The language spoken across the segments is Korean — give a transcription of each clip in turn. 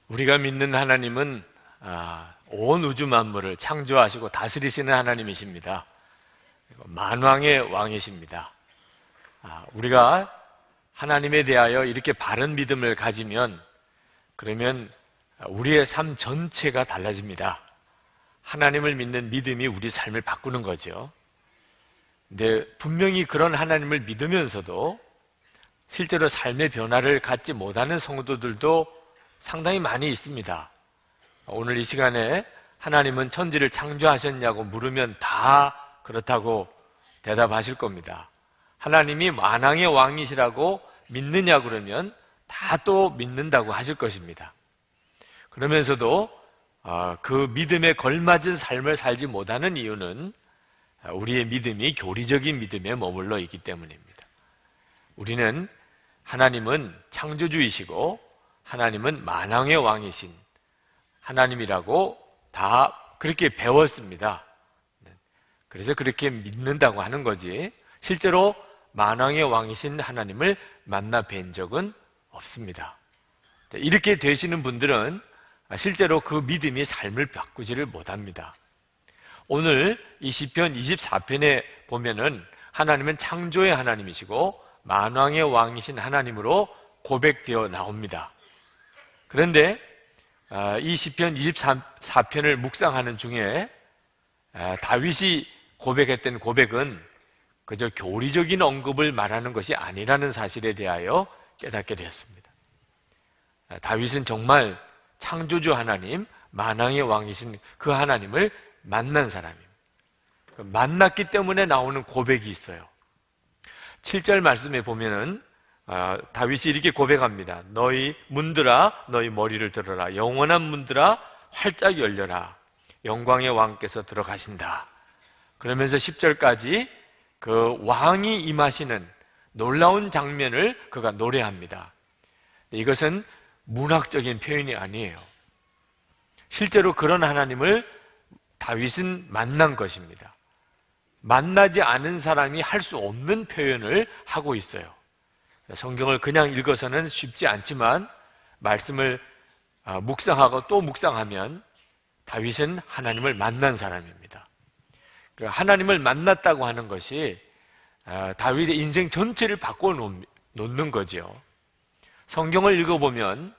우리가 믿는 하나님은 온 우주 만물을 창조하시고 다스리시는 하나님이십니다. 만왕의 왕이십니다. 우리가 하나님에 대하여 이렇게 바른 믿음을 가지면 그러면 우리의 삶 전체가 달라집니다. 하나님을 믿는 믿음이 우리 삶을 바꾸는 거죠. 근데 분명히 그런 하나님을 믿으면서도 실제로 삶의 변화를 갖지 못하는 성도들도 상당히 많이 있습니다. 오늘 이 시간에 하나님은 천지를 창조하셨냐고 물으면 다 그렇다고 대답하실 겁니다. 하나님이 만왕의 왕이시라고 믿느냐 그러면 다 또 믿는다고 하실 것입니다. 그러면서도 그 믿음에 걸맞은 삶을 살지 못하는 이유는 우리의 믿음이 교리적인 믿음에 머물러 있기 때문입니다. 우리는 하나님은 창조주이시고 하나님은 만왕의 왕이신 하나님이라고 다 그렇게 배웠습니다. 그래서 그렇게 믿는다고 하는 거지 실제로 만왕의 왕이신 하나님을 만나 뵌 적은 없습니다. 이렇게 되시는 분들은 실제로 그 믿음이 삶을 바꾸지를 못합니다. 오늘 이 시편 24편에 보면은 하나님은 창조의 하나님이시고 만왕의 왕이신 하나님으로 고백되어 나옵니다. 그런데 이 시편 24편을 묵상하는 중에 다윗이 고백했던 고백은 그저 교리적인 언급을 말하는 것이 아니라는 사실에 대하여 깨닫게 되었습니다. 다윗은 정말 창조주 하나님, 만왕의 왕이신 그 하나님을 만난 사람입니다. 만났기 때문에 나오는 고백이 있어요. 7절 말씀에 보면은 다윗이 이렇게 고백합니다. 너희 문들아 너희 머리를 들어라. 영원한 문들아 활짝 열려라. 영광의 왕께서 들어가신다. 그러면서 10절까지 그 왕이 임하시는 놀라운 장면을 그가 노래합니다. 이것은 문학적인 표현이 아니에요. 실제로 그런 하나님을 다윗은 만난 것입니다. 만나지 않은 사람이 할 수 없는 표현을 하고 있어요. 성경을 그냥 읽어서는 쉽지 않지만 말씀을 묵상하고 또 묵상하면 다윗은 하나님을 만난 사람입니다. 하나님을 만났다고 하는 것이 다윗의 인생 전체를 바꿔놓는 거죠. 성경을 읽어보면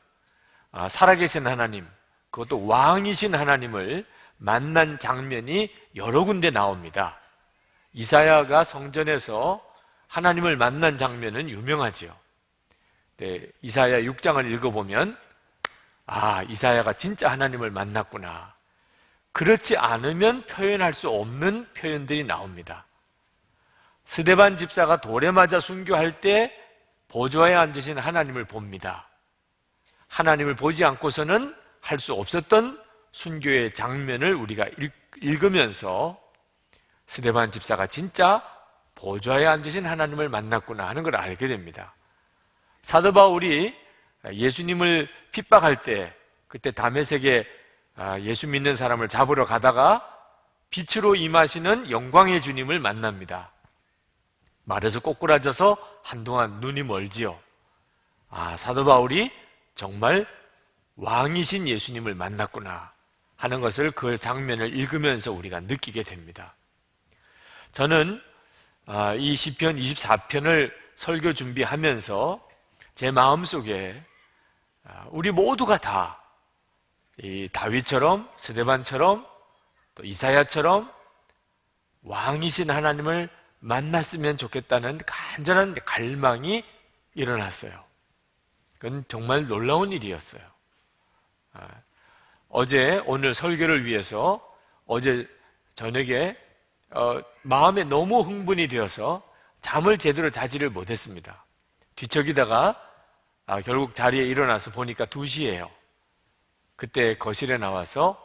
살아계신 하나님, 그것도 왕이신 하나님을 만난 장면이 여러 군데 나옵니다. 이사야가 성전에서 하나님을 만난 장면은 유명하지요. 네, 이사야 6장을 읽어보면 이사야가 진짜 하나님을 만났구나. 그렇지 않으면 표현할 수 없는 표현들이 나옵니다. 스데반 집사가 돌에 맞아 순교할 때 보좌에 앉으신 하나님을 봅니다. 하나님을 보지 않고서는 할 수 없었던 순교의 장면을 우리가 읽으면서 스데반 집사가 진짜 보좌에 앉으신 하나님을 만났구나 하는 걸 알게 됩니다. 사도 바울이 예수님을 핍박할 때 그때 다메섹에 예수 믿는 사람을 잡으러 가다가 빛으로 임하시는 영광의 주님을 만납니다. 말에서 꼬꾸라져서 한동안 눈이 멀지요. 사도 바울이 정말 왕이신 예수님을 만났구나 하는 것을 그 장면을 읽으면서 우리가 느끼게 됩니다. 저는 이 시편 24편을 설교 준비하면서 제 마음속에 우리 모두가 다 이 다윗처럼 스데반처럼 또 이사야처럼 왕이신 하나님을 만났으면 좋겠다는 간절한 갈망이 일어났어요. 그건 정말 놀라운 일이었어요. 오늘 설교를 위해서 어제 저녁에 마음에 너무 흥분이 되어서 잠을 제대로 자지를 못했습니다. 뒤척이다가 결국 자리에 일어나서 보니까 2시예요. 그때 거실에 나와서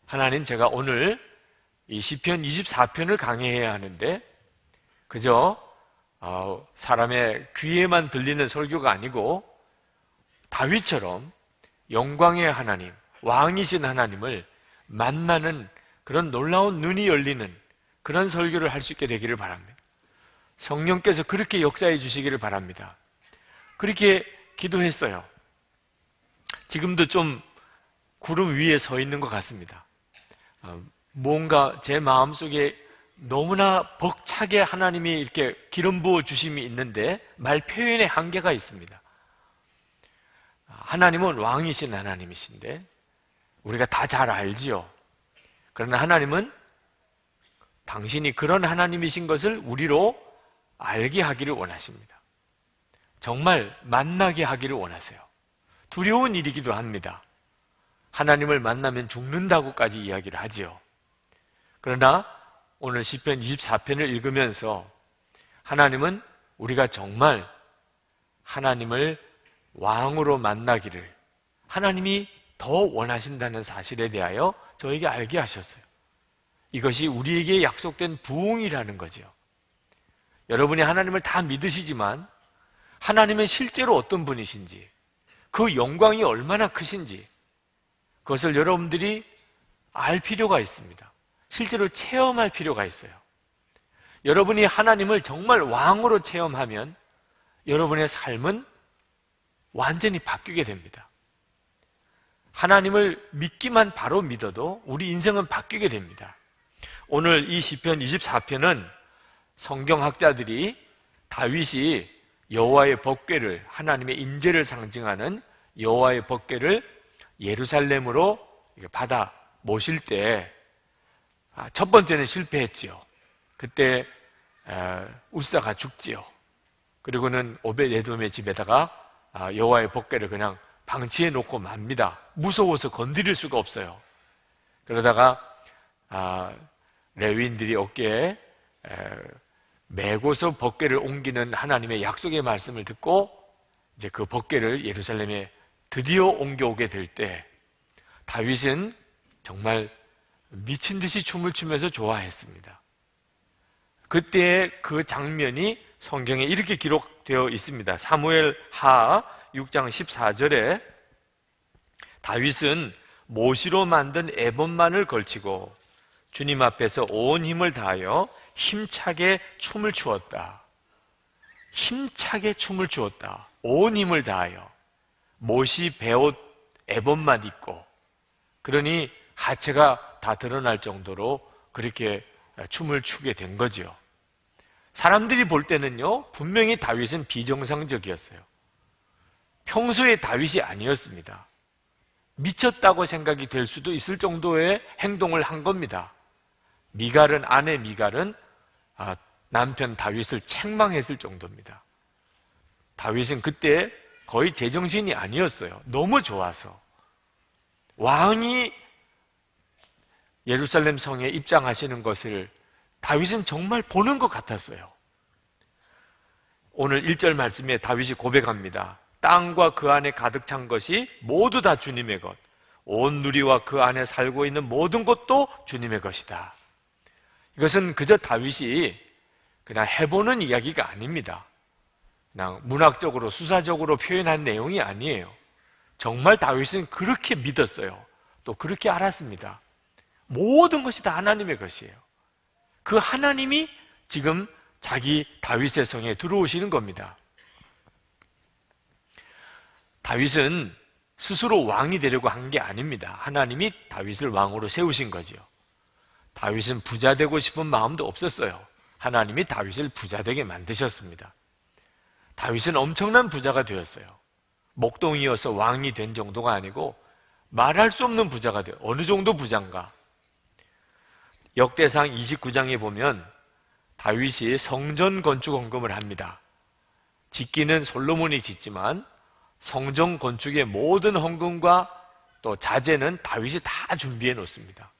하나님, 제가 오늘 이 시편 24편을 강해해야 하는데 그저 사람의 귀에만 들리는 설교가 아니고 다윗처럼 영광의 하나님, 왕이신 하나님을 만나는 그런 놀라운 눈이 열리는 그런 설교를 할 수 있게 되기를 바랍니다. 성령께서 그렇게 역사해 주시기를 바랍니다. 그렇게 기도했어요. 지금도 좀 구름 위에 서 있는 것 같습니다. 뭔가 제 마음속에 너무나 벅차게 하나님이 이렇게 기름 부어 주심이 있는데 말 표현에 한계가 있습니다. 하나님은 왕이신 하나님이신데 우리가 다 잘 알지요. 그러나 하나님은 당신이 그런 하나님이신 것을 우리로 알게 하기를 원하십니다. 정말 만나게 하기를 원하세요. 두려운 일이기도 합니다. 하나님을 만나면 죽는다고까지 이야기를 하지요. 그러나 오늘 시편 24편을 읽으면서 하나님은 우리가 정말 하나님을 왕으로 만나기를 하나님이 더 원하신다는 사실에 대하여 저에게 알게 하셨어요. 이것이 우리에게 약속된 부흥이라는 거죠. 여러분이 하나님을 다 믿으시지만 하나님은 실제로 어떤 분이신지, 그 영광이 얼마나 크신지 그것을 여러분들이 알 필요가 있습니다. 실제로 체험할 필요가 있어요. 여러분이 하나님을 정말 왕으로 체험하면 여러분의 삶은 완전히 바뀌게 됩니다. 하나님을 믿기만 바로 믿어도 우리 인생은 바뀌게 됩니다. 오늘 이 시편 24편은 성경학자들이 다윗이 여호와의 법궤를, 하나님의 임재를 상징하는 여호와의 법궤를 예루살렘으로 받아 모실 때 첫 번째는 실패했지요. 그때 우사가 죽지요. 그리고는 오벳에돔의 집에다가 여호와의 법궤를 그냥 방치해 놓고 맙니다. 무서워서 건드릴 수가 없어요. 그러다가 레위인들이 어깨에 메고서 법궤를 옮기는 하나님의 약속의 말씀을 듣고 이제 그 법궤를 예루살렘에 드디어 옮겨오게 될 때 다윗은 정말 미친 듯이 춤을 추면서 좋아했습니다. 그때의 그 장면이 성경에 이렇게 기록되어 있습니다. 사무엘 하 6장 14절에 다윗은 모시로 만든 에봇만을 걸치고 주님 앞에서 온 힘을 다하여 힘차게 춤을 추었다. 힘차게 춤을 추었다. 온 힘을 다하여 못이 베옷 에봇만 입고, 그러니 하체가 다 드러날 정도로 그렇게 춤을 추게 된 거지요. 사람들이 볼 때는요, 분명히 다윗은 비정상적이었어요. 평소에 다윗이 아니었습니다. 미쳤다고 생각이 될 수도 있을 정도의 행동을 한 겁니다. 아내 미갈은 남편 다윗을 책망했을 정도입니다. 다윗은 그때 거의 제정신이 아니었어요. 너무 좋아서. 왕이 예루살렘 성에 입장하시는 것을 다윗은 정말 보는 것 같았어요. 오늘 1절 말씀에 다윗이 고백합니다. 땅과 그 안에 가득 찬 것이 모두 다 주님의 것, 온 누리와 그 안에 살고 있는 모든 것도 주님의 것이다. 이것은 그저 다윗이 그냥 해보는 이야기가 아닙니다. 그냥 문학적으로 수사적으로 표현한 내용이 아니에요. 정말 다윗은 그렇게 믿었어요. 또 그렇게 알았습니다. 모든 것이 다 하나님의 것이에요. 그 하나님이 지금 자기 다윗의 성에 들어오시는 겁니다. 다윗은 스스로 왕이 되려고 한 게 아닙니다. 하나님이 다윗을 왕으로 세우신 거지요. 다윗은 부자 되고 싶은 마음도 없었어요. 하나님이 다윗을 부자 되게 만드셨습니다. 다윗은 엄청난 부자가 되었어요. 목동이어서 왕이 된 정도가 아니고 말할 수 없는 부자가 돼요. 어느 정도 부자인가? 역대상 29장에 보면 다윗이 성전 건축 헌금을 합니다. 짓기는 솔로몬이 짓지만 성전 건축의 모든 헌금과 또 자재는 다윗이 다 준비해 놓습니다.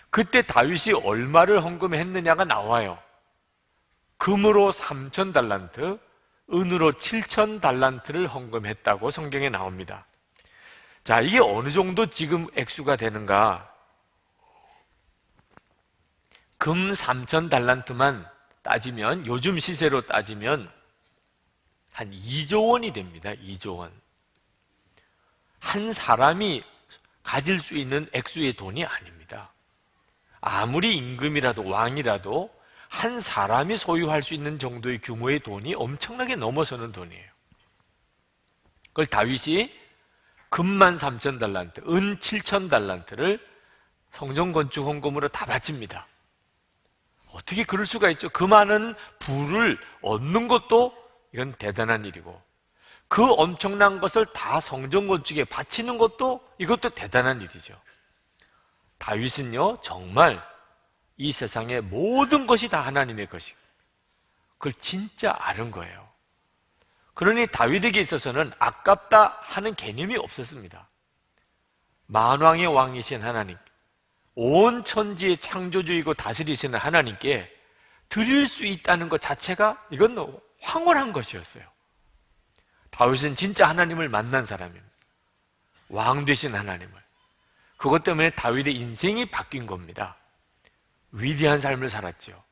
그때 다윗이 얼마를 헌금했느냐가 나와요. 금으로 3,000달란트, 은으로 7,000달란트를 헌금했다고 성경에 나옵니다. 자, 이게 어느 정도 지금 액수가 되는가? 금 3,000달란트만 따지면, 요즘 시세로 따지면 한 2조 원이 됩니다. 2조 원. 한 사람이 가질 수 있는 액수의 돈이 아닙니다. 아무리 임금이라도 왕이라도 한 사람이 소유할 수 있는 정도의 규모의 돈이 엄청나게 넘어서는 돈이에요. 그걸 다윗이 금만 3,000달란트, 은 7,000달란트를 성전 건축 헌금으로 다 바칩니다. 어떻게 그럴 수가 있죠? 그 많은 부를 얻는 것도 이건 대단한 일이고, 그 엄청난 것을 다 성전 건축에 바치는 것도 이것도 대단한 일이죠. 다윗은요, 정말 이 세상의 모든 것이 다 하나님의 것이, 그걸 진짜 아는 거예요. 그러니 다윗에게 있어서는 아깝다 하는 개념이 없었습니다. 만왕의 왕이신 하나님, 온 천지의 창조주이고 다스리시는 하나님께 드릴 수 있다는 것 자체가 이건 황홀한 것이었어요. 다윗은 진짜 하나님을 만난 사람입니다. 왕 되신 하나님을. 그것 때문에 다윗의 인생이 바뀐 겁니다. 위대한 삶을 살았죠.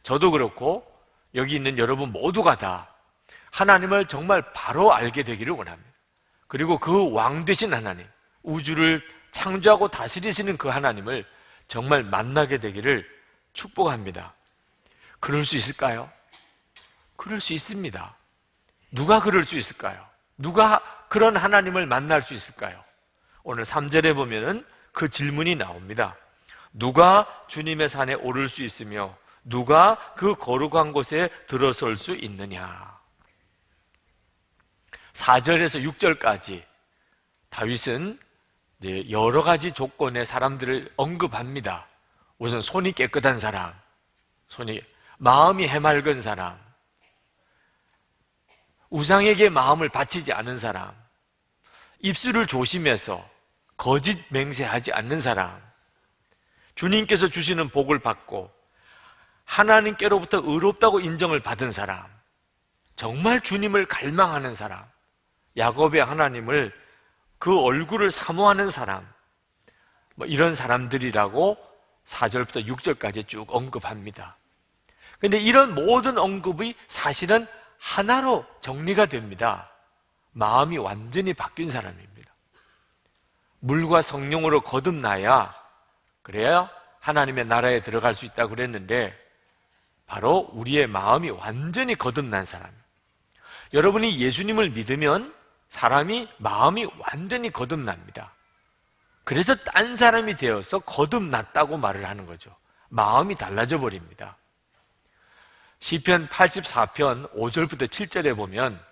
저도 그렇고 여기 있는 여러분 모두가 다 하나님을 정말 바로 알게 되기를 원합니다. 그리고 그 왕 되신 하나님, 우주를 창조하고 다스리시는 그 하나님을 정말 만나게 되기를 축복합니다. 그럴 수 있을까요? 그럴 수 있습니다. 누가 그럴 수 있을까요? 누가 그런 하나님을 만날 수 있을까요? 오늘 3절에 보면은 그 질문이 나옵니다. 누가 주님의 산에 오를 수 있으며 누가 그 거룩한 곳에 들어설 수 있느냐? 4절에서 6절까지 다윗은 이제 여러 가지 조건의 사람들을 언급합니다. 우선 손이 깨끗한 사람, 마음이 해맑은 사람, 우상에게 마음을 바치지 않은 사람, 입술을 조심해서 거짓 맹세하지 않는 사람, 주님께서 주시는 복을 받고 하나님께로부터 의롭다고 인정을 받은 사람, 정말 주님을 갈망하는 사람, 야곱의 하나님을 그 얼굴을 사모하는 사람, 이런 사람들이라고 4절부터 6절까지 쭉 언급합니다. 그런데 이런 모든 언급이 사실은 하나로 정리가 됩니다. 마음이 완전히 바뀐 사람입니다. 물과 성령으로 거듭나야, 그래야 하나님의 나라에 들어갈 수 있다고 그랬는데 바로 우리의 마음이 완전히 거듭난 사람. 여러분이 예수님을 믿으면 사람이 마음이 완전히 거듭납니다. 그래서 딴 사람이 되어서 거듭났다고 말을 하는 거죠. 마음이 달라져 버립니다. 시편 84편 5절부터 7절에 보면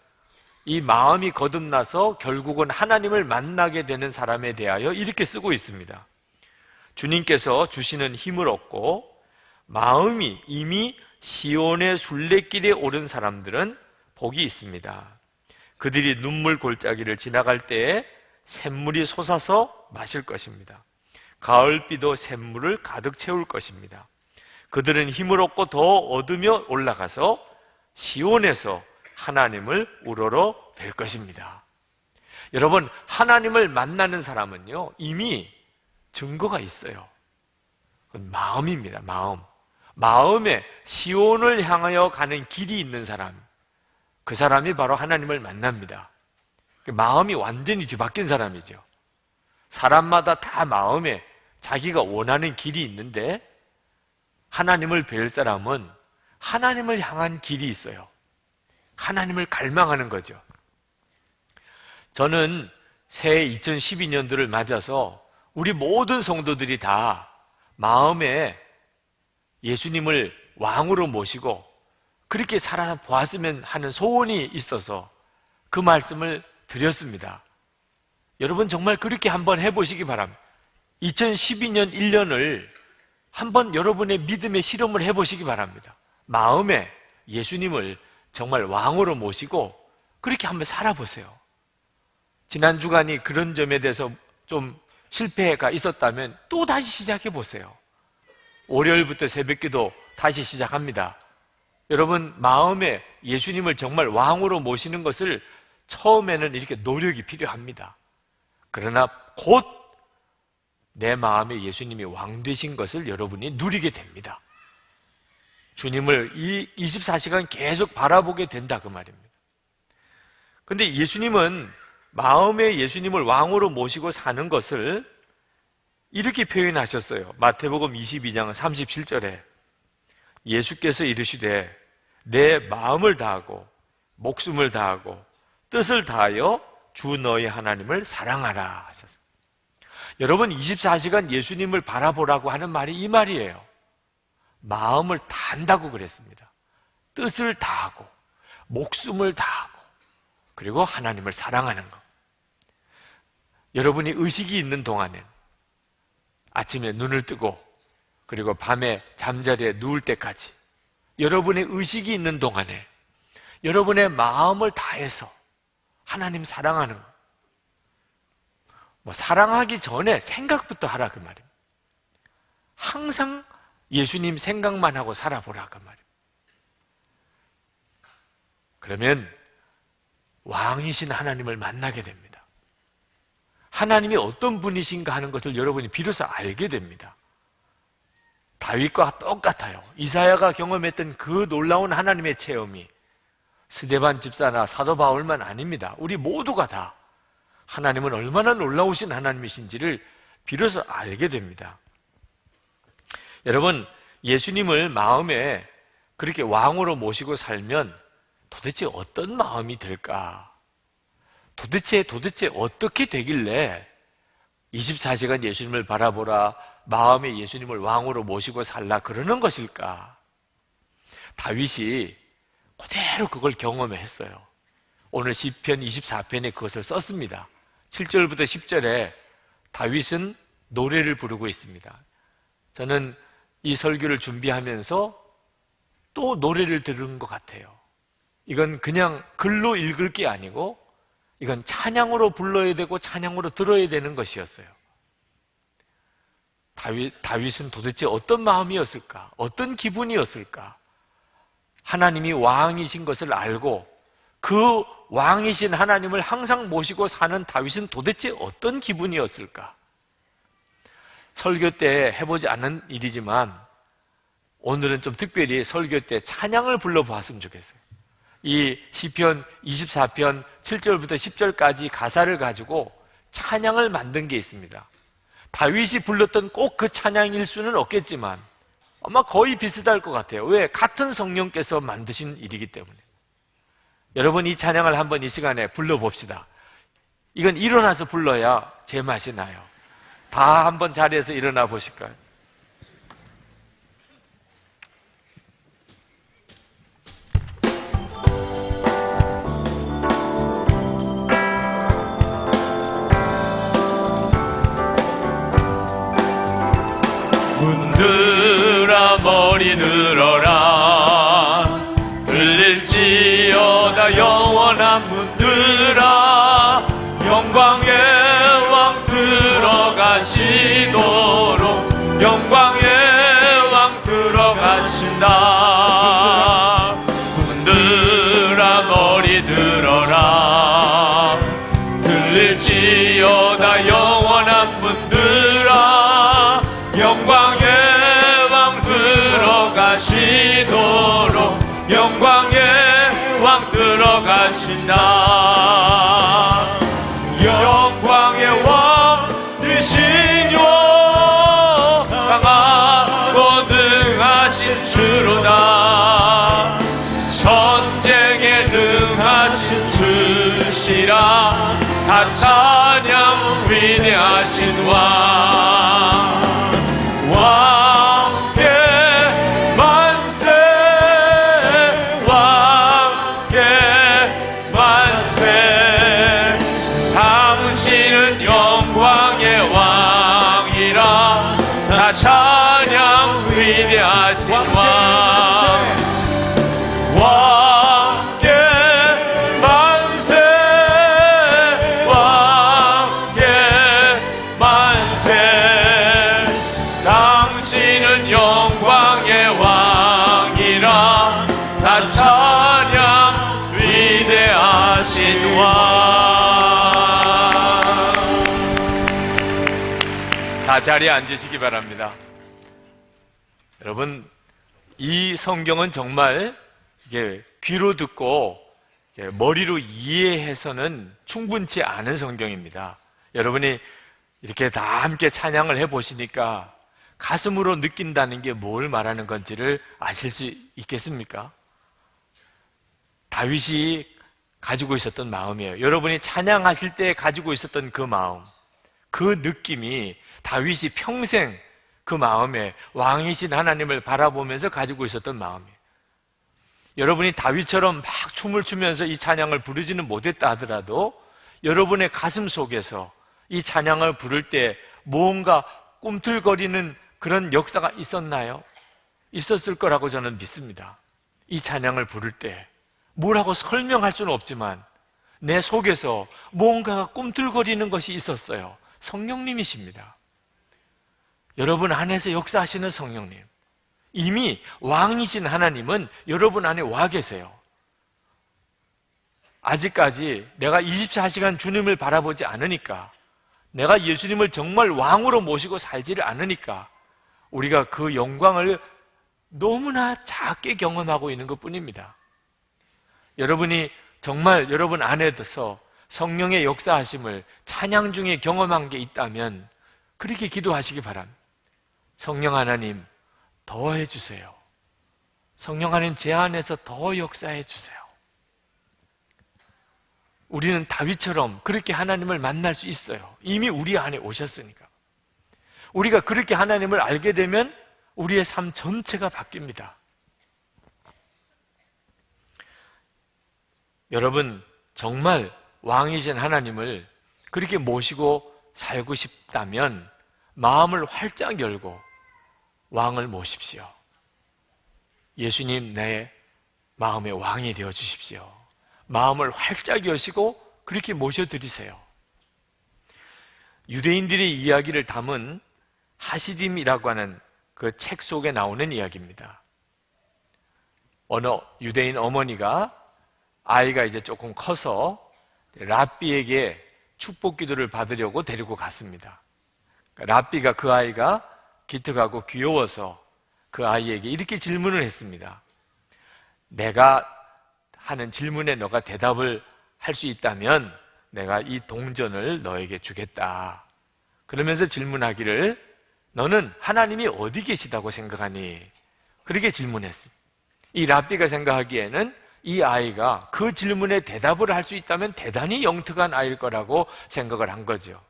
이 마음이 거듭나서 결국은 하나님을 만나게 되는 사람에 대하여 이렇게 쓰고 있습니다. 주님께서 주시는 힘을 얻고 마음이 이미 시온의 순례길에 오른 사람들은 복이 있습니다. 그들이 눈물 골짜기를 지나갈 때에 샘물이 솟아서 마실 것입니다. 가을비도 샘물을 가득 채울 것입니다. 그들은 힘을 얻고 더 얻으며 올라가서 시온에서 하나님을 우러러 뵐 것입니다. 여러분, 하나님을 만나는 사람은요, 이미 증거가 있어요. 마음입니다. 마음에 시온을 향하여 가는 길이 있는 사람, 그 사람이 바로 하나님을 만납니다. 마음이 완전히 뒤바뀐 사람이죠. 사람마다 다 마음에 자기가 원하는 길이 있는데 하나님을 뵐 사람은 하나님을 향한 길이 있어요. 하나님을 갈망하는 거죠. 저는 새해 2012년도를 맞아서 우리 모든 성도들이 다 마음에 예수님을 왕으로 모시고 그렇게 살아보았으면 하는 소원이 있어서 그 말씀을 드렸습니다. 여러분 정말 그렇게 한번 해보시기 바랍니다. 2012년 1년을 한번 여러분의 믿음의 실험을 해보시기 바랍니다. 마음에 예수님을 정말 왕으로 모시고 그렇게 한번 살아보세요. 지난 주간이 그런 점에 대해서 좀 실패가 있었다면 또 다시 시작해 보세요. 월요일부터 새벽기도 다시 시작합니다. 여러분 마음에 예수님을 정말 왕으로 모시는 것을 처음에는 이렇게 노력이 필요합니다. 그러나 곧 내 마음에 예수님이 왕 되신 것을 여러분이 누리게 됩니다. 주님을 24시간 계속 바라보게 된다 그 말입니다. 그런데 예수님은 마음에 예수님을 왕으로 모시고 사는 것을 이렇게 표현하셨어요. 마태복음 22장 37절에 예수께서 이르시되 내 마음을 다하고 목숨을 다하고 뜻을 다하여 주 너희 하나님을 사랑하라 하셨어요. 여러분, 24시간 예수님을 바라보라고 하는 말이 이 말이에요. 마음을 다한다고 그랬습니다. 뜻을 다하고 목숨을 다하고 그리고 하나님을 사랑하는 것. 여러분이 의식이 있는 동안엔 아침에 눈을 뜨고 그리고 밤에 잠자리에 누울 때까지 여러분의 의식이 있는 동안에 여러분의 마음을 다해서 하나님 사랑하는 것. 사랑하기 전에 생각부터 하라 그 말입니다. 항상 예수님 생각만 하고 살아보라 그 말입니다. 그러면 왕이신 하나님을 만나게 됩니다. 하나님이 어떤 분이신가 하는 것을 여러분이 비로소 알게 됩니다. 다윗과 똑같아요. 이사야가 경험했던 그 놀라운 하나님의 체험이 스데반 집사나 사도 바울만 아닙니다. 우리 모두가 다 하나님은 얼마나 놀라우신 하나님이신지를 비로소 알게 됩니다. 여러분, 예수님을 마음에 그렇게 왕으로 모시고 살면 도대체 어떤 마음이 될까? 도대체 어떻게 되길래 24시간 예수님을 바라보라, 마음에 예수님을 왕으로 모시고 살라 그러는 것일까? 다윗이 그대로 그걸 경험했어요. 오늘 시편 24편에 그것을 썼습니다. 7절부터 10절에 다윗은 노래를 부르고 있습니다. 저는 이 설교를 준비하면서 또 노래를 들은 것 같아요. 이건 그냥 글로 읽을 게 아니고 이건 찬양으로 불러야 되고 찬양으로 들어야 되는 것이었어요. 다윗은 도대체 어떤 마음이었을까? 어떤 기분이었을까? 하나님이 왕이신 것을 알고 그 왕이신 하나님을 항상 모시고 사는 다윗은 도대체 어떤 기분이었을까? 설교 때 해보지 않은 일이지만 오늘은 좀 특별히 설교 때 찬양을 불러보았으면 좋겠어요. 이 시편 24편 7절부터 10절까지 가사를 가지고 찬양을 만든 게 있습니다. 다윗이 불렀던 꼭 그 찬양일 수는 없겠지만 아마 거의 비슷할 것 같아요. 왜? 같은 성령께서 만드신 일이기 때문에. 여러분, 이 찬양을 한번 이 시간에 불러봅시다. 이건 일어나서 불러야 제맛이 나요. 다 한번 자리에서 일어나 보실까요? 문들아 머리 들어라, 들릴지어다 영원한 문들아, 영광의 왕 들어가시도록 영광의 왕 들어가신다. 문들아 머리 들어라, 들릴지어다 영원한 문들아, 영광의 왕 들어가시도록 영광의 왕 들어가신다. 영광의 왕 되시뇨, 강하고 능하신 주로다. 전쟁에 능하신 주시라. 다 찬양 위대하신 왕. 왕께 만세, 왕께 만세. 당신은 영광의 왕이라. 다 찬양 위대하신 왕. 왕께 만세, 왕께 만세. 당신은 영광의 왕이라. 다 찬양 위대하신 왕. 다 자리에 앉으시기 바랍니다. 여러분, 이 성경은 정말 이게 귀로 듣고 머리로 이해해서는 충분치 않은 성경입니다. 여러분이 이렇게 다 함께 찬양을 해보시니까 가슴으로 느낀다는 게 뭘 말하는 건지를 아실 수 있겠습니까? 다윗이 가지고 있었던 마음이에요. 여러분이 찬양하실 때 가지고 있었던 그 마음, 그 느낌이 다윗이 평생 그 마음에 왕이신 하나님을 바라보면서 가지고 있었던 마음이에요. 여러분이 다윗처럼 막 춤을 추면서 이 찬양을 부르지는 못했다 하더라도 여러분의 가슴 속에서 이 찬양을 부를 때 뭔가 꿈틀거리는 그런 역사가 있었나요? 있었을 거라고 저는 믿습니다. 이 찬양을 부를 때 뭐라고 설명할 수는 없지만 내 속에서 뭔가가 꿈틀거리는 것이 있었어요. 성령님이십니다. 여러분 안에서 역사하시는 성령님, 이미 왕이신 하나님은 여러분 안에 와 계세요. 아직까지 내가 24시간 주님을 바라보지 않으니까, 내가 예수님을 정말 왕으로 모시고 살지를 않으니까 우리가 그 영광을 너무나 작게 경험하고 있는 것뿐입니다. 여러분이 정말 여러분 안에서 성령의 역사하심을 찬양 중에 경험한 게 있다면 그렇게 기도하시기 바랍니다. 성령 하나님, 더 해주세요. 성령 하나님, 제 안에서 더 역사해 주세요. 우리는 다윗처럼 그렇게 하나님을 만날 수 있어요. 이미 우리 안에 오셨으니까. 우리가 그렇게 하나님을 알게 되면 우리의 삶 전체가 바뀝니다. 여러분, 정말 왕이신 하나님을 그렇게 모시고 살고 싶다면 마음을 활짝 열고 왕을 모십시오. 예수님, 내 마음의 왕이 되어 주십시오. 마음을 활짝 여시고 그렇게 모셔드리세요. 유대인들의 이야기를 담은 하시딤이라고 하는 그 책 속에 나오는 이야기입니다. 어느 유대인 어머니가 아이가 이제 조금 커서 랍비에게 축복 기도를 받으려고 데리고 갔습니다. 랍비가 그 아이가 기특하고 귀여워서 그 아이에게 이렇게 질문을 했습니다. 내가 하는 질문에 너가 대답을 할 수 있다면 내가 이 동전을 너에게 주겠다. 그러면서 질문하기를, 너는 하나님이 어디 계시다고 생각하니? 그렇게 질문했습니다. 이 랍비가 생각하기에는 이 아이가 그 질문에 대답을 할 수 있다면 대단히 영특한 아이일 거라고 생각을 한 거죠.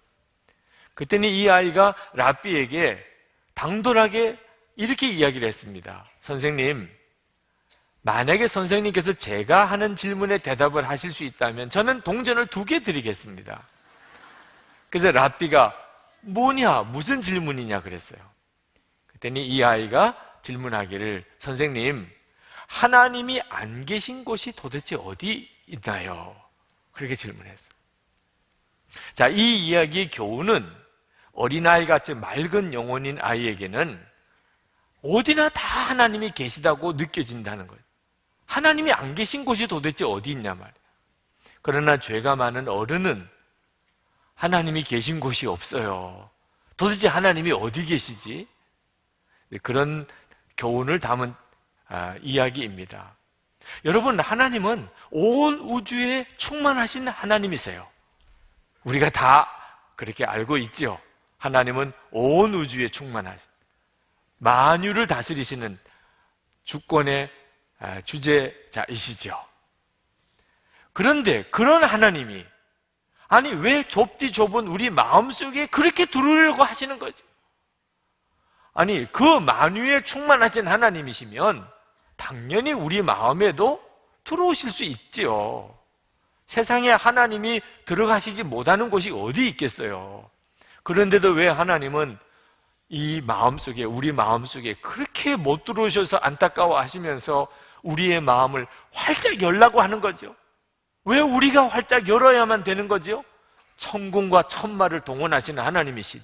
그때는 이 아이가 랍비에게 당돌하게 이렇게 이야기를 했습니다. 선생님, 만약에 선생님께서 제가 하는 질문에 대답을 하실 수 있다면 저는 동전을 2개 드리겠습니다. 그래서 랍비가 뭐냐, 무슨 질문이냐 그랬어요. 그랬더니 이 아이가 질문하기를, 선생님, 하나님이 안 계신 곳이 도대체 어디 있나요? 그렇게 질문했어요. 자, 이 이야기의 교훈은 어린아이같이 맑은 영혼인 아이에게는 어디나 다 하나님이 계시다고 느껴진다는 거예요. 하나님이 안 계신 곳이 도대체 어디 있냐 말이에요. 그러나 죄가 많은 어른은 하나님이 계신 곳이 없어요. 도대체 하나님이 어디 계시지? 그런 교훈을 담은 이야기입니다. 여러분, 하나님은 온 우주에 충만하신 하나님이세요. 우리가 다 그렇게 알고 있죠. 하나님은 온 우주에 충만하신, 만유를 다스리시는 주권의 주제자이시죠. 그런데 그런 하나님이, 아니 왜 좁디 좁은 우리 마음속에 그렇게 들어오려고 하시는 거지? 아니 그 만유에 충만하신 하나님이시면 당연히 우리 마음에도 들어오실 수 있지요. 세상에 하나님이 들어가시지 못하는 곳이 어디 있겠어요. 그런데도 왜 하나님은 이 마음속에, 우리 마음속에 그렇게 못 들어오셔서 안타까워 하시면서 우리의 마음을 활짝 열라고 하는 거죠? 왜 우리가 활짝 열어야만 되는 거죠? 천군과 천마를 동원하시는 하나님이신,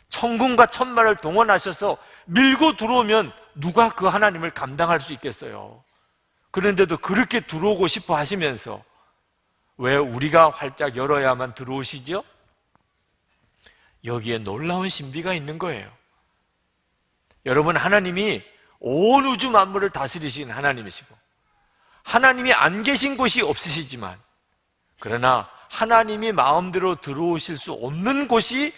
천군과 천마를 동원하셔서 밀고 들어오면 누가 그 하나님을 감당할 수 있겠어요? 그런데도 그렇게 들어오고 싶어 하시면서 왜 우리가 활짝 열어야만 들어오시죠? 여기에 놀라운 신비가 있는 거예요. 여러분, 하나님이 온 우주 만물을 다스리신 하나님이시고 하나님이 안 계신 곳이 없으시지만, 그러나 하나님이 마음대로 들어오실 수 없는 곳이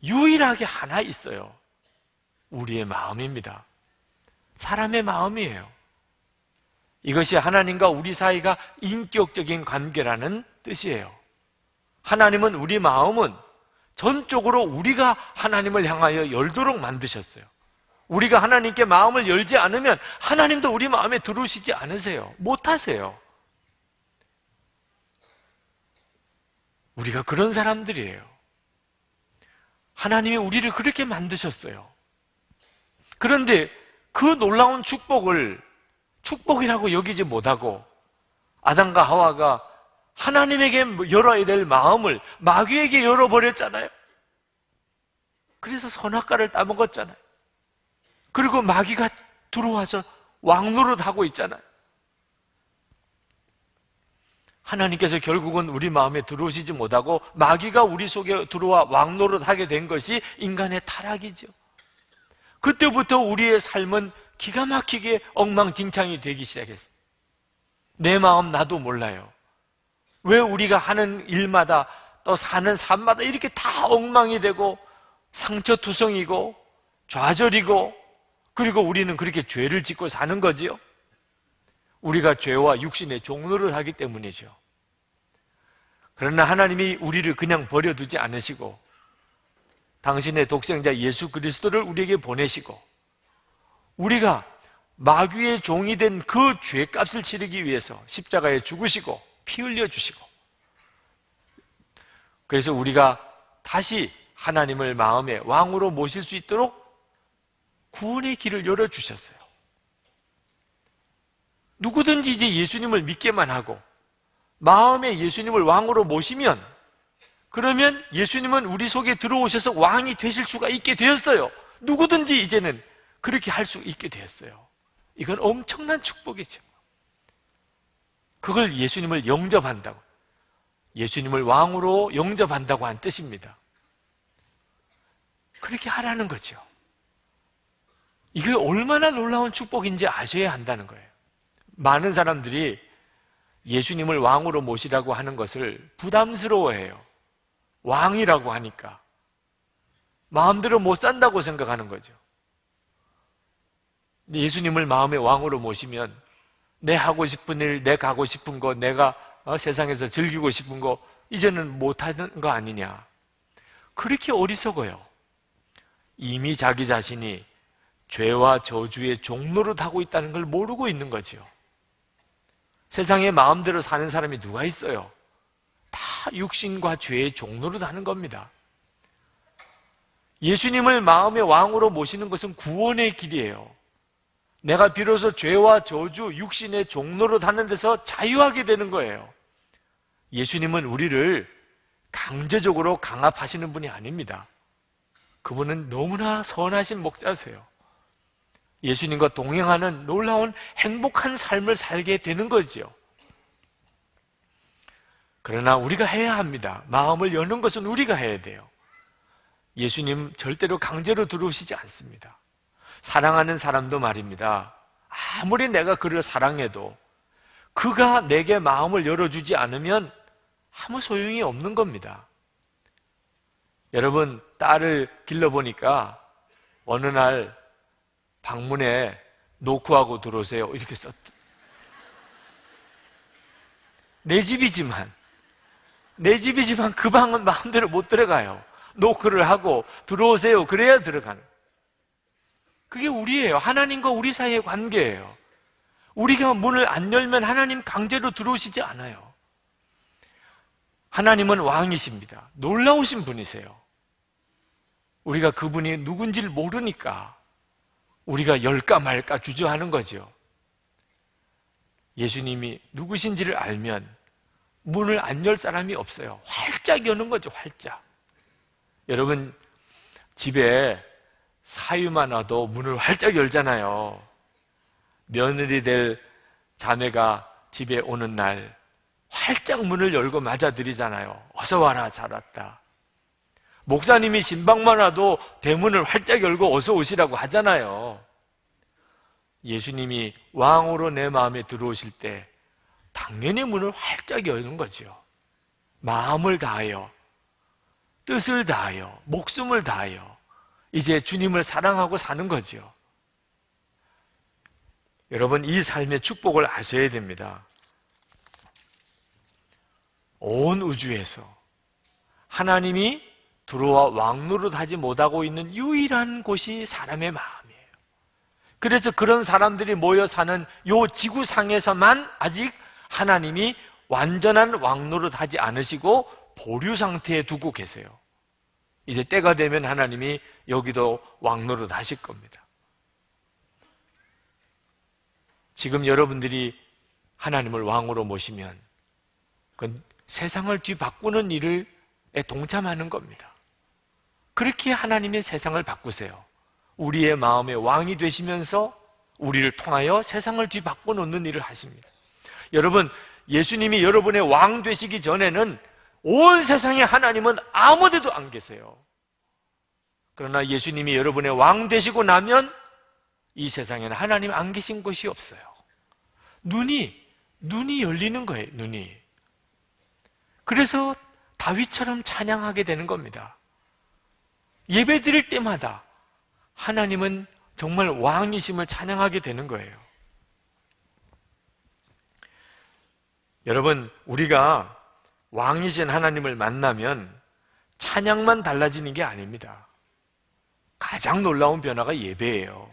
유일하게 하나 있어요. 우리의 마음입니다. 사람의 마음이에요. 이것이 하나님과 우리 사이가 인격적인 관계라는 뜻이에요. 하나님은 우리 마음은 전적으로 우리가 하나님을 향하여 열도록 만드셨어요. 우리가 하나님께 마음을 열지 않으면 하나님도 우리 마음에 들어오시지 않으세요. 못하세요. 우리가 그런 사람들이에요. 하나님이 우리를 그렇게 만드셨어요. 그런데 그 놀라운 축복을 축복이라고 여기지 못하고 아담과 하와가 하나님에게 열어야 될 마음을 마귀에게 열어버렸잖아요. 그래서 선악과를 따먹었잖아요. 그리고 마귀가 들어와서 왕노릇하고 있잖아요. 하나님께서 결국은 우리 마음에 들어오시지 못하고 마귀가 우리 속에 들어와 왕노릇하게 된 것이 인간의 타락이죠. 그때부터 우리의 삶은 기가 막히게 엉망진창이 되기 시작했어요. 내 마음 나도 몰라요. 왜 우리가 하는 일마다 또 사는 삶마다 이렇게 다 엉망이 되고 상처투성이고 좌절이고, 그리고 우리는 그렇게 죄를 짓고 사는 거지요. 우리가 죄와 육신의 종노를 하기 때문이죠. 그러나 하나님이 우리를 그냥 버려두지 않으시고 당신의 독생자 예수 그리스도를 우리에게 보내시고 우리가 마귀의 종이 된 그 죄값을 치르기 위해서 십자가에 죽으시고 피 흘려주시고, 그래서 우리가 다시 하나님을 마음의 왕으로 모실 수 있도록 구원의 길을 열어주셨어요. 누구든지 이제 예수님을 믿게만 하고 마음에 예수님을 왕으로 모시면, 그러면 예수님은 우리 속에 들어오셔서 왕이 되실 수가 있게 되었어요. 누구든지 이제는 그렇게 할 수 있게 되었어요. 이건 엄청난 축복이죠. 그걸 예수님을 영접한다고, 예수님을 왕으로 영접한다고 한 뜻입니다. 그렇게 하라는 거죠. 이게 얼마나 놀라운 축복인지 아셔야 한다는 거예요. 많은 사람들이 예수님을 왕으로 모시라고 하는 것을 부담스러워해요. 왕이라고 하니까 마음대로 못 산다고 생각하는 거죠. 예수님을 마음의 왕으로 모시면 내 하고 싶은 일, 내 가고 싶은 거, 내가 세상에서 즐기고 싶은 거 이제는 못하는 거 아니냐. 그렇게 어리석어요. 이미 자기 자신이 죄와 저주의 종노릇 하고 있다는 걸 모르고 있는 거죠. 세상에 마음대로 사는 사람이 누가 있어요? 다 육신과 죄의 종노릇 하는 겁니다. 예수님을 마음의 왕으로 모시는 것은 구원의 길이에요. 내가 비로소 죄와 저주, 육신의 종노릇 하는 데서 자유하게 되는 거예요. 예수님은 우리를 강제적으로 강압하시는 분이 아닙니다. 그분은 너무나 선하신 목자세요. 예수님과 동행하는 놀라운 행복한 삶을 살게 되는 거죠. 그러나 우리가 해야 합니다. 마음을 여는 것은 우리가 해야 돼요. 예수님 절대로 강제로 들어오시지 않습니다. 사랑하는 사람도 말입니다. 아무리 내가 그를 사랑해도 그가 내게 마음을 열어주지 않으면 아무 소용이 없는 겁니다. 여러분, 딸을 길러보니까 어느 날 방문에 노크하고 들어오세요 이렇게 썼. 내 집이지만 그 방은 마음대로 못 들어가요. 노크를 하고 들어오세요 그래야 들어가는. 그게 우리예요. 하나님과 우리 사이의 관계예요. 우리가 문을 안 열면 하나님 강제로 들어오시지 않아요. 하나님은 왕이십니다. 놀라우신 분이세요. 우리가 그분이 누군지를 모르니까 우리가 열까 말까 주저하는 거죠. 예수님이 누구신지를 알면 문을 안 열 사람이 없어요. 활짝 여는 거죠. 활짝. 여러분, 집에 사유만 와도 문을 활짝 열잖아요. 며느리 될 자매가 집에 오는 날 활짝 문을 열고 맞아들이잖아요. 어서 와라, 잘 왔다. 목사님이 신방만 와도 대문을 활짝 열고 어서 오시라고 하잖아요. 예수님이 왕으로 내 마음에 들어오실 때 당연히 문을 활짝 여는 거죠. 마음을 다하여, 뜻을 다하여, 목숨을 다하여 이제 주님을 사랑하고 사는 거죠. 여러분, 이 삶의 축복을 아셔야 됩니다. 온 우주에서 하나님이 들어와 왕노릇하지 못하고 있는 유일한 곳이 사람의 마음이에요. 그래서 그런 사람들이 모여 사는 요 지구상에서만 아직 하나님이 완전한 왕노릇하지 않으시고 보류 상태에 두고 계세요. 이제 때가 되면 하나님이 여기도 왕노릇하실 겁니다. 지금 여러분들이 하나님을 왕으로 모시면 그건 세상을 뒤바꾸는 일에 동참하는 겁니다. 그렇게 하나님의 세상을 바꾸세요. 우리의 마음의 왕이 되시면서 우리를 통하여 세상을 뒤바꿔 놓는 일을 하십니다. 여러분, 예수님이 여러분의 왕 되시기 전에는 온 세상에 하나님은 아무데도 안 계세요. 그러나 예수님이 여러분의 왕 되시고 나면 이 세상에는 하나님 안 계신 곳이 없어요. 눈이 열리는 거예요. 눈이. 그래서 다윗처럼 찬양하게 되는 겁니다. 예배 드릴 때마다 하나님은 정말 왕이심을 찬양하게 되는 거예요. 여러분, 우리가 왕이신 하나님을 만나면 찬양만 달라지는 게 아닙니다. 가장 놀라운 변화가 예배예요.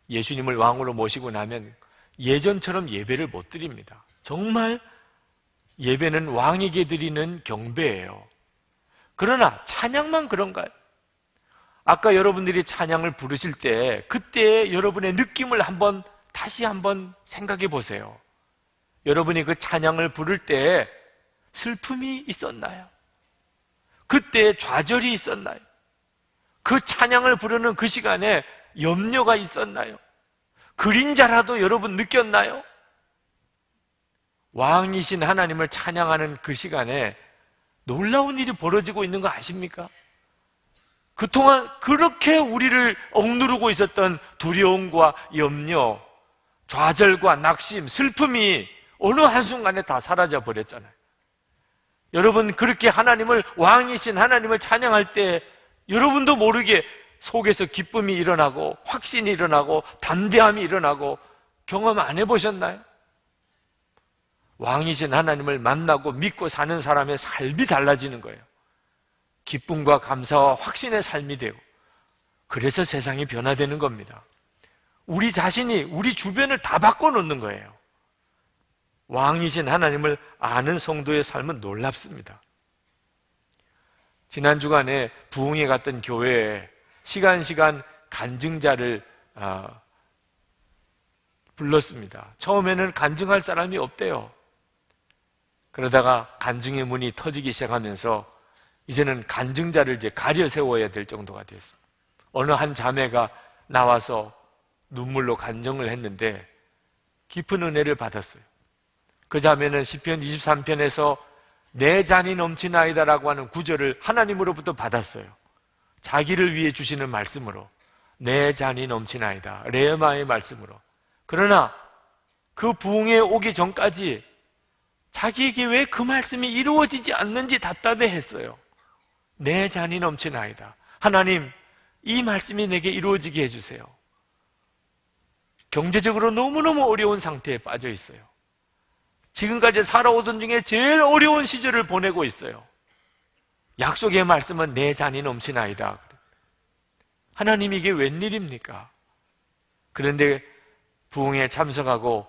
예수님을 왕으로 모시고 나면 예전처럼 예배를 못 드립니다. 정말 예배는 왕에게 드리는 경배예요. 그러나 찬양만 그런가요? 아까 여러분들이 찬양을 부르실 때 그때 여러분의 느낌을 다시 한번 생각해 보세요. 여러분이 그 찬양을 부를 때 슬픔이 있었나요? 그때 좌절이 있었나요? 그 찬양을 부르는 그 시간에 염려가 있었나요? 그림자라도 여러분 느꼈나요? 왕이신 하나님을 찬양하는 그 시간에 놀라운 일이 벌어지고 있는 거 아십니까? 그동안 그렇게 우리를 억누르고 있었던 두려움과 염려, 좌절과 낙심, 슬픔이 어느 한순간에 다 사라져 버렸잖아요. 여러분, 그렇게 하나님을, 왕이신 하나님을 찬양할 때 여러분도 모르게 속에서 기쁨이 일어나고 확신이 일어나고 담대함이 일어나고 경험 안 해보셨나요? 왕이신 하나님을 만나고 믿고 사는 사람의 삶이 달라지는 거예요. 기쁨과 감사와 확신의 삶이 되고, 그래서 세상이 변화되는 겁니다. 우리 자신이 우리 주변을 다 바꿔놓는 거예요. 왕이신 하나님을 아는 성도의 삶은 놀랍습니다. 지난 주간에 부흥회 갔던 교회에 시간 간증자를 불렀습니다. 처음에는 간증할 사람이 없대요. 그러다가 간증의 문이 터지기 시작하면서 이제는 간증자를 이제 가려 세워야 될 정도가 됐어요. 어느 한 자매가 나와서 눈물로 간증을 했는데 깊은 은혜를 받았어요. 그 자매는 시편 23편에서 내 잔이 넘치나이다라고 하는 구절을 하나님으로부터 받았어요. 자기를 위해 주시는 말씀으로, 내 잔이 넘치나이다, 레마의 말씀으로. 그러나 그 부흥에 오기 전까지 자기에게 왜 그 말씀이 이루어지지 않는지 답답해 했어요. 내 잔이 넘치나이다, 하나님 이 말씀이 내게 이루어지게 해주세요. 경제적으로 너무너무 어려운 상태에 빠져 있어요. 지금까지 살아오던 중에 제일 어려운 시절을 보내고 있어요. 약속의 말씀은 내 잔이 넘치나이다. 하나님, 이게 웬일입니까? 그런데 부흥에 참석하고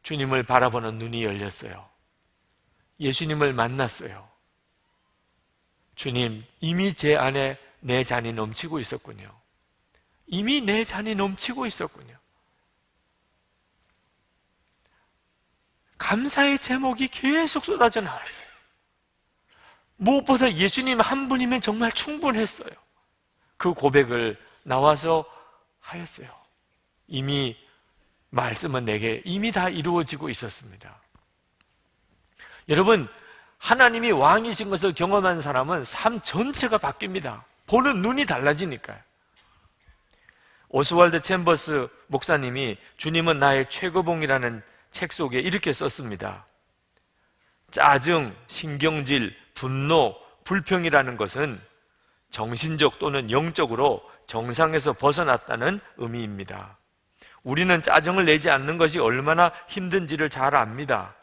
주님을 바라보는 눈이 열렸어요. 예수님을 만났어요. 주님, 이미 제 안에 내 잔이 넘치고 있었군요. 이미 내 잔이 넘치고 있었군요. 감사의 제목이 계속 쏟아져 나왔어요. 무엇보다 예수님 한 분이면 정말 충분했어요. 그 고백을 나와서 하였어요. 이미 말씀은 내게 이미 다 이루어지고 있었습니다. 여러분, 하나님이 왕이신 것을 경험한 사람은 삶 전체가 바뀝니다. 보는 눈이 달라지니까요. 오스왈드 챔버스 목사님이 주님은 나의 최고봉이라는 책 속에 이렇게 썼습니다. 짜증, 신경질, 분노, 불평이라는 것은 정신적 또는 영적으로 정상에서 벗어났다는 의미입니다. 우리는 짜증을 내지 않는 것이 얼마나 힘든지를 잘 압니다.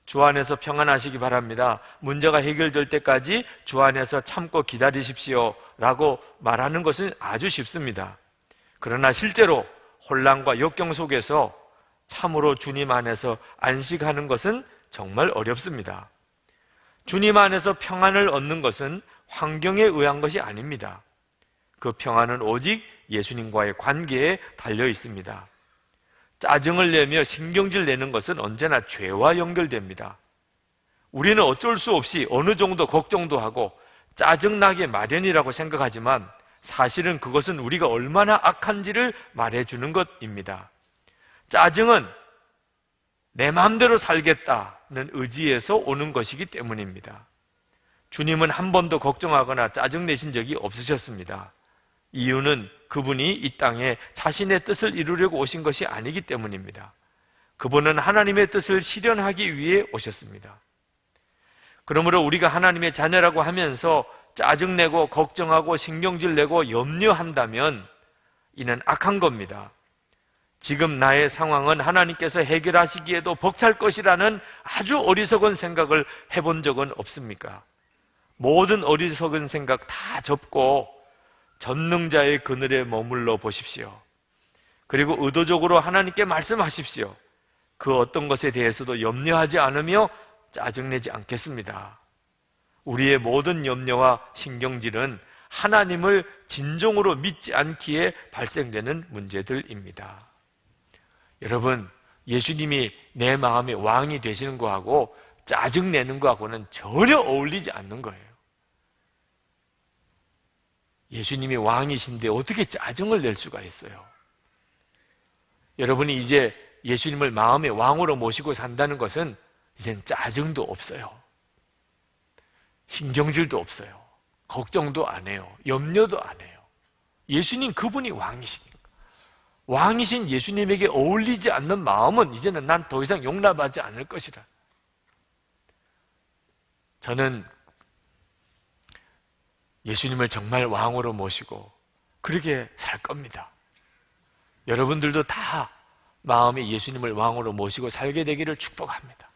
주 안에서 평안하시기 바랍니다. 문제가 해결될 때까지 주 안에서 참고 기다리십시오 라고 말하는 것은 아주 쉽습니다. 그러나 실제로 혼란과 역경 속에서 참으로 주님 안에서 안식하는 것은 정말 어렵습니다. 주님 안에서 평안을 얻는 것은 환경에 의한 것이 아닙니다. 그 평안은 오직 예수님과의 관계에 달려 있습니다. 짜증을 내며 신경질 내는 것은 언제나 죄와 연결됩니다. 우리는 어쩔 수 없이 어느 정도 걱정도 하고 짜증나게 마련이라고 생각하지만 사실은 그것은 우리가 얼마나 악한지를 말해주는 것입니다. 짜증은 내 마음대로 살겠다는 의지에서 오는 것이기 때문입니다. 주님은 한 번도 걱정하거나 짜증내신 적이 없으셨습니다. 이유는 그분이 이 땅에 자신의 뜻을 이루려고 오신 것이 아니기 때문입니다. 그분은 하나님의 뜻을 실현하기 위해 오셨습니다. 그러므로 우리가 하나님의 자녀라고 하면서 짜증내고 걱정하고 신경질내고 염려한다면 이는 악한 겁니다. 지금 나의 상황은 하나님께서 해결하시기에도 벅찰 것이라는 아주 어리석은 생각을 해본 적은 없습니까? 모든 어리석은 생각 다 접고 전능자의 그늘에 머물러 보십시오. 그리고 의도적으로 하나님께 말씀하십시오. 그 어떤 것에 대해서도 염려하지 않으며 짜증내지 않겠습니다. 우리의 모든 염려와 신경질은 하나님을 진정으로 믿지 않기에 발생되는 문제들입니다. 여러분, 예수님이 내 마음의 왕이 되시는 거하고 짜증내는 거하고는 전혀 어울리지 않는 거예요. 예수님이 왕이신데 어떻게 짜증을 낼 수가 있어요? 여러분이 이제 예수님을 마음의 왕으로 모시고 산다는 것은 이젠 짜증도 없어요. 신경질도 없어요. 걱정도 안 해요. 염려도 안 해요. 예수님 그분이 왕이시니까. 왕이신 예수님에게 어울리지 않는 마음은 이제는 난 더 이상 용납하지 않을 것이다. 저는 예수님을 정말 왕으로 모시고 그렇게 살 겁니다. 여러분들도 다 마음에 예수님을 왕으로 모시고 살게 되기를 축복합니다.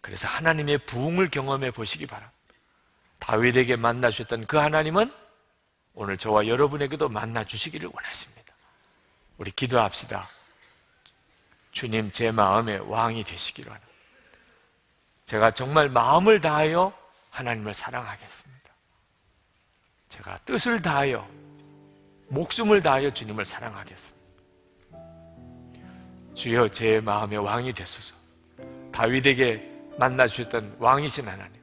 그래서 하나님의 부흥을 경험해 보시기 바랍니다. 다윗에게 만나주셨던 그 하나님은 오늘 저와 여러분에게도 만나주시기를 원하십니다. 우리 기도합시다. 주님, 제 마음의 왕이 되시기를 원합니다. 제가 정말 마음을 다하여 하나님을 사랑하겠습니다. 제가 뜻을 다하여 목숨을 다하여 주님을 사랑하겠습니다. 주여, 제 마음의 왕이 되소서. 다윗에게 만나주셨던 왕이신 하나님,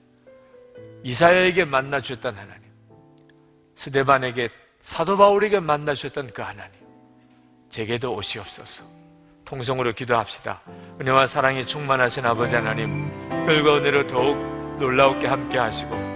이사야에게 만나주셨던 하나님, 스데반에게, 사도 바울에게 만나주셨던 그 하나님, 제게도 오시옵소서. 통성으로 기도합시다. 은혜와 사랑이 충만하신 아버지 하나님, 별과 은혜로 더욱 놀라웠게 함께 하시고